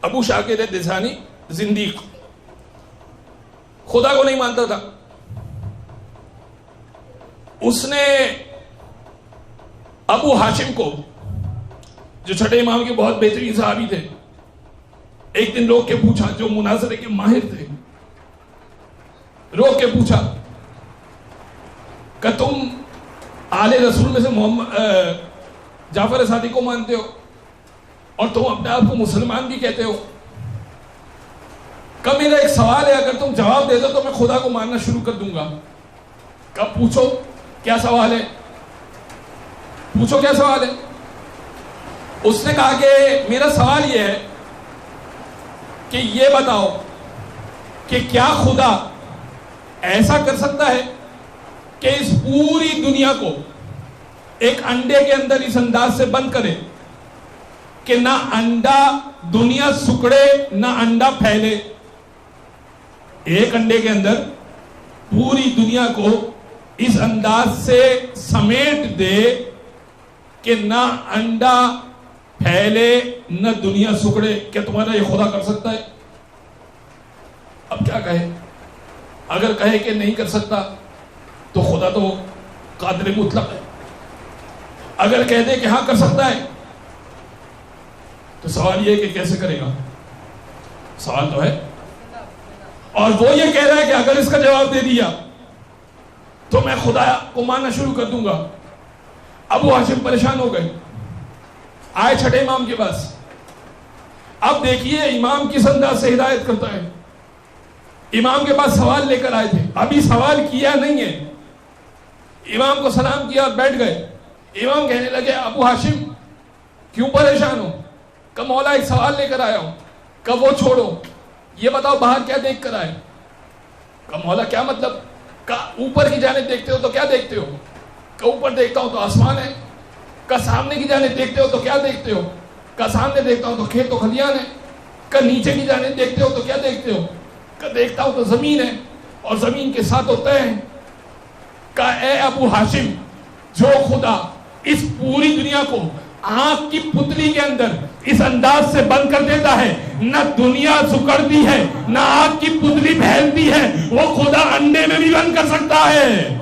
ابو شاکر دیسانی زندیق، خدا کو نہیں مانتا تھا. اس نے ابو ہاشم کو، جو چھٹے امام کے بہت بہترین صحابی تھے، ایک دن روک کے پوچھا، جو مناظرے کے ماہر تھے، روک کے پوچھا کہ تم آل رسول میں سے محمد جعفر صادق کو مانتے ہو اور تم اپنے آپ کو مسلمان بھی کہتے ہو، کہ میرا ایک سوال ہے، اگر تم جواب دے دو تو میں خدا کو ماننا شروع کر دوں گا. کب پوچھو کیا سوال ہے، پوچھو کیا سوال ہے. اس نے کہا کہ میرا سوال یہ ہے کہ یہ بتاؤ کہ کیا خدا ایسا کر سکتا ہے کہ اس پوری دنیا کو ایک انڈے کے اندر اس انداز سے بند کرے کہ نہ انڈا دنیا سکڑے نہ انڈا پھیلے. ایک انڈے کے اندر پوری دنیا کو اس انداز سے سمیٹ دے کہ نہ انڈا پھیلے نہ دنیا سکڑے. کیا تمہارا یہ خدا کر سکتا ہے؟ اب کیا کہے؟ اگر کہے کہ نہیں کر سکتا تو خدا تو قادر مطلق ہے. اگر کہہ دے کہ ہاں کر سکتا ہے تو سوال یہ ہے کہ کیسے کرے گا؟ سوال تو ہے. اور وہ یہ کہہ رہا ہے کہ اگر اس کا جواب دے دیا تو میں خدا کو ماننا شروع کر دوں گا. ابو ہاشم پریشان ہو گئے، آئے چھٹے امام کے پاس. اب دیکھیے امام کس انداز سے ہدایت کرتا ہے. امام کے پاس سوال لے کر آئے تھے، ابھی سوال کیا نہیں ہے. امام کو سلام کیا اور بیٹھ گئے. امام کہنے لگے ابو ہاشم کیوں پریشان ہو؟ کہ مولا ایک سوال لے کر آیا ہوں. کہ وہ چھوڑو، یہ بتاؤ باہر کیا دیکھ کر آئے؟ کہ مولا کیا مطلب؟ کہ اوپر کی جانب دیکھتے ہو تو کیا دیکھتے ہو؟ کہ اوپر دیکھتا ہوں تو آسمان ہے. کہ سامنے کی جانب دیکھتے ہو تو کیا دیکھتے ہو؟ کہ سامنے دیکھتا ہوں تو کھیت و کھلیان ہے. کہ نیچے کی جانب دیکھتے ہو تو کیا دیکھتے ہو؟ کہ دیکھتا ہوں تو زمین ہے اور زمین کے ساتھ ہوتے ہیں. کہ اے ابو ہاشم، جو خدا اس پوری دنیا کو آنکھ کی پتلی کے اندر اس انداز سے بند کر دیتا ہے، نہ دنیا سکڑتی ہے نہ آنکھ کی پتلی پھیلتی ہے، وہ خدا انڈے میں بھی بند کر سکتا ہے.